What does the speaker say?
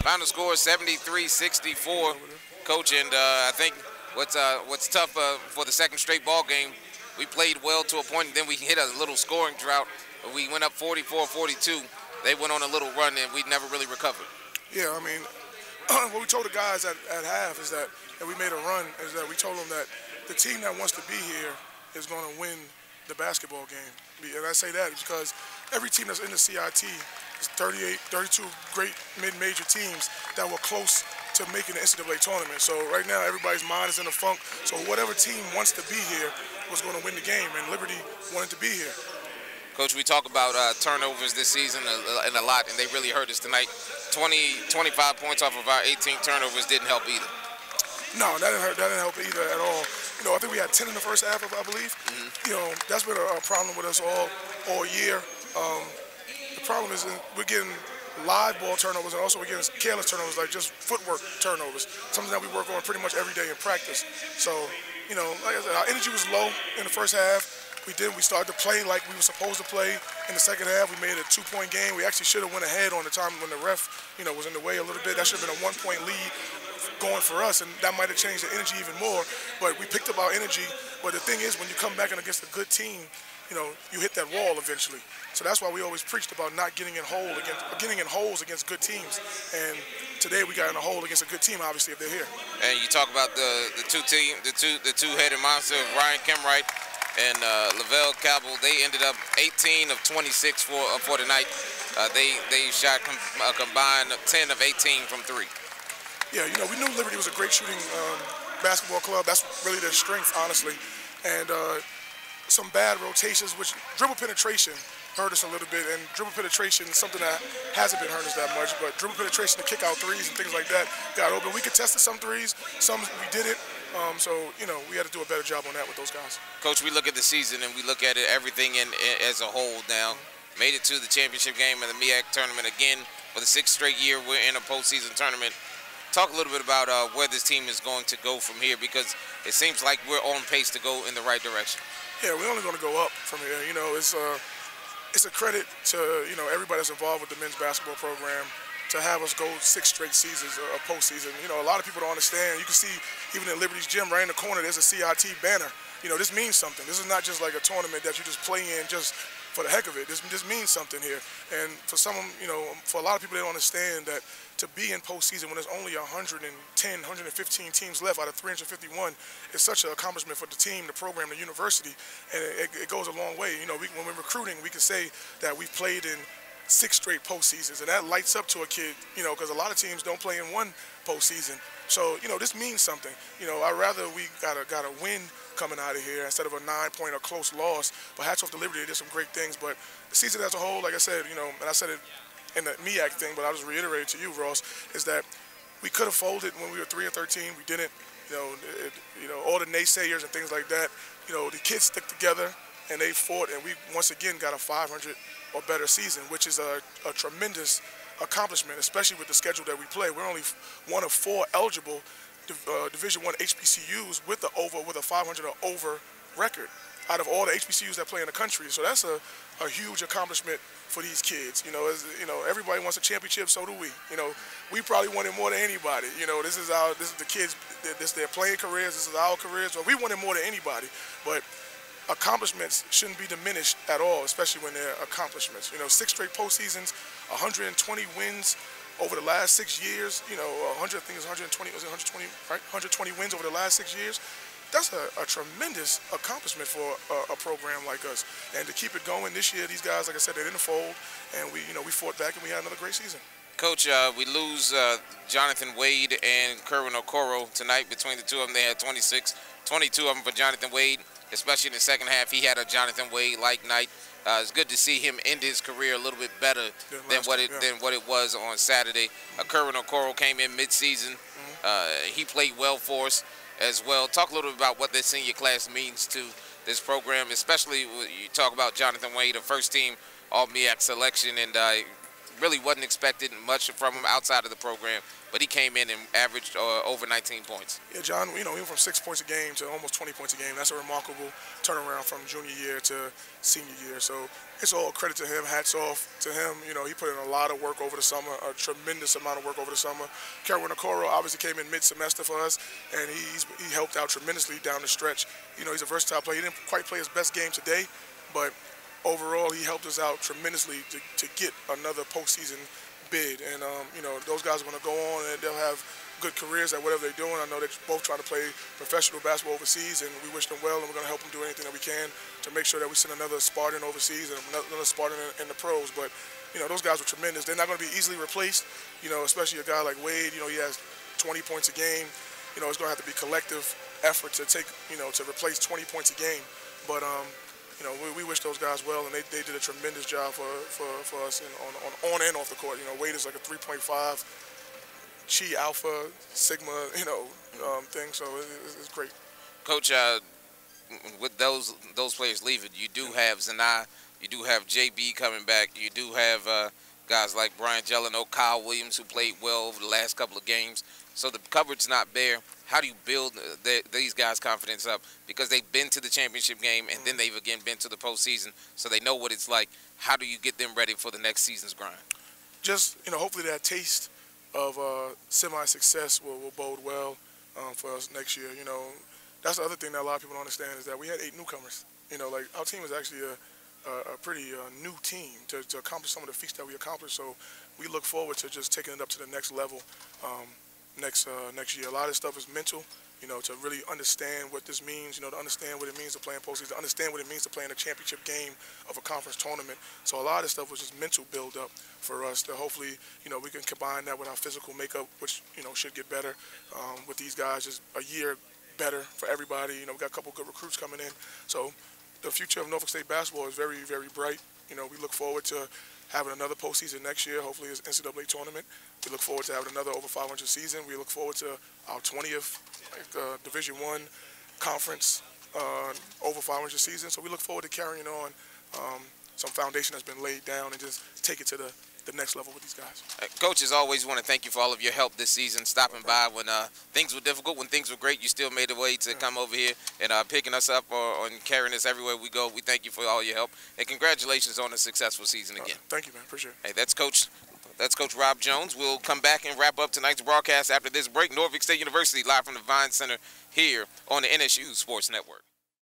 Final score 73-64, Coach. And I think what's tough for the second straight ball game, we played well to a point, and then we hit a little scoring drought. We went up 44-42. They went on a little run, and we never really recovered. Yeah, I mean, what we told the guys at half is that, and we made a run, is that we told them that the team that wants to be here is going to win the basketball game. And I say that because every team that's in the CIT is 32 great mid-major teams that were close to making the NCAA tournament. So right now, everybody's mind is in a funk. So whatever team wants to be here was going to win the game, and Liberty wanted to be here. Coach, we talk about turnovers this season a lot, and they really hurt us tonight. 25 points off of our 18 turnovers didn't help either. No, that didn't help either at all. You know, I think we had 10 in the first half, I believe. You know, that's been a problem with us all year. The problem is we're getting live ball turnovers, and also we're getting careless turnovers, like just footwork turnovers, something that we work on pretty much every day in practice. So, you know, like I said, our energy was low in the first half. We started to play like we were supposed to play. In the second half, we made it a 2-point game. We actually should have went ahead on the time when the ref, you know, was in the way a little bit. That should have been a 1-point lead going for us, and that might have changed the energy even more. But we picked up our energy. But the thing is, when you come back and against a good team, you know, you hit that wall eventually. So that's why we always preached about not getting in holes against good teams. And today we got in a hole against a good team, obviously, if they're here. And you talk about the two-headed monster of Ryan Kemwright and Lavelle Cabell. They ended up 18 of 26 for the night. They shot a combined 10 of 18 from 3. Yeah, you know, we knew Liberty was a great shooting basketball club. That's really their strength, honestly. And some bad rotations, which dribble penetration hurt us a little bit, and dribble penetration is something that hasn't been hurt us that much, but dribble penetration to kick out threes and things like that got open. We contested some threes, some we didn't, so, you know, we had to do a better job on that with those guys. Coach, we look at the season and we look at it, everything as a whole now. Made it to the championship game in the MEAC tournament again for the 6th straight year. We're in a postseason tournament. Talk a little bit about where this team is going to go from here, because it seems like we're on pace to go in the right direction. Yeah, we're only going to go up from here. You know, it's a credit to, you know, everybody that's involved with the men's basketball program to have us go 6 straight seasons of postseason. You know, a lot of people don't understand. You can see even in Liberty's gym right in the corner, there's a CIT banner. You know, this means something. This is not just like a tournament that you just play in just for the heck of it. This means something here. And for some, you know, for a lot of people, they don't understand that to be in postseason when there's only 110, 115 teams left out of 351 is such an accomplishment for the team, the program, the university, and it goes a long way. You know, when we're recruiting, we can say that we've played in 6 straight postseasons, and that lights up to a kid, you know, because a lot of teams don't play in 1 postseason. So, you know, this means something. You know, I'd rather we got a win coming out of here instead of a 9-point or close loss. But hats off to Liberty, they did some great things. But the season as a whole, like I said, you know, and I said it in the MEAC thing, but I'll just reiterate to you, Ross, is that we could have folded when we were 3-13. We didn't. You know, all the naysayers and things like that. You know, the kids stick together and they fought, and we once again got a 500 or better season, which is a tremendous accomplishment, especially with the schedule that we play. We're only one of 4 eligible Division I HBCUs with a 500 or over record out of all the HBCUs that play in the country. So that's a huge accomplishment for these kids. You know, everybody wants a championship, so do we. You know, we probably want it more than anybody. You know, this is the kids, this is their playing careers, this is our careers. So we want it more than anybody. But accomplishments shouldn't be diminished at all, especially when they're accomplishments. You know, 6 straight postseasons, 120 wins over the last 6 years. You know, 120 wins over the last 6 years. That's a tremendous accomplishment for a program like us. And to keep it going this year, these guys, like I said, they're in the fold, and we fought back and we had another great season. Coach, we lose Jonathan Wade and Kerwin Okoro tonight. Between the two of them, they had 22 of them for Jonathan Wade. Especially in the second half, he had a Jonathan Wade-like night. It's good to see him end his career a little bit better than what it was on Saturday. Kerwin Okoro came in mid-season. He played well for us as well. Talk a little bit about what this senior class means to this program, especially when you talk about Jonathan Wade, a first-team All-MEAC selection, and really wasn't expected much from him outside of the program, but he came in and averaged over 19 points. Yeah, John, he went from 6 points a game to almost 20 points a game. That's a remarkable turnaround from junior year to senior year. So it's all credit to him. Hats off to him. He put in a lot of work over the summer, a tremendous amount of work over the summer. Kerwin Okoro obviously came in mid-semester for us, and he helped out tremendously down the stretch. He's a versatile player. He didn't quite play his best game today, but overall he helped us out tremendously to get another postseason bid. And those guys are going to go on and they'll have good careers at whatever they're doing. I know they're both trying to play professional basketball overseas, and we wish them well, and we're going to help them do anything that we can to make sure that we send another Spartan overseas and another Spartan in the pros. But those guys were tremendous. They're not going to be easily replaced, especially a guy like Wade. He has 20 points a game. It's going to have to be collective effort to to replace 20 points a game. But we wish those guys well, and they did a tremendous job for us on and off the court. Wade is like a 3.5 Chi Alpha Sigma thing, so it's great. Coach, with those players leaving, you do have Zanai, you do have JB coming back, you do have guys like Brian Jeleno, Kyle Williams, who played well over the last couple of games. So the cupboard's not bare. How do you build these guys' confidence up? Because they've been to the championship game, and then they've again been to the postseason, so they know what it's like. How do you get them ready for the next season's grind? Just hopefully that taste of semi-success will bode well for us next year. That's the other thing that a lot of people don't understand is that we had 8 newcomers. Like our team is actually a pretty new team to accomplish some of the feats that we accomplished. So we look forward to just taking it up to the next level next year. A lot of this stuff is mental. To really understand what this means, to understand what it means to play in postseason, to understand what it means to play in a championship game of a conference tournament. So a lot of this stuff was just mental build-up for us to hopefully, we can combine that with our physical makeup, which, should get better with these guys, just a year better for everybody. We've got a couple good recruits coming in. So the future of Norfolk State basketball is very, very bright. We look forward to having another postseason next year. Hopefully it's NCAA tournament. We look forward to having another over 500 season. We look forward to our 20th Division I conference over 500 season. So we look forward to carrying on some foundation that's been laid down and just take it to the next level with these guys. Coach, as always, want to thank you for all of your help this season, stopping by when things were difficult, when things were great. You still made a way to come over here and picking us up and carrying us everywhere we go. We thank you for all your help, and congratulations on a successful season again. Thank you, man. Appreciate it. Hey, that's Coach Rob Jones. We'll come back and wrap up tonight's broadcast after this break. Norfolk State University live from the Vine Center here on the NSU Sports Network.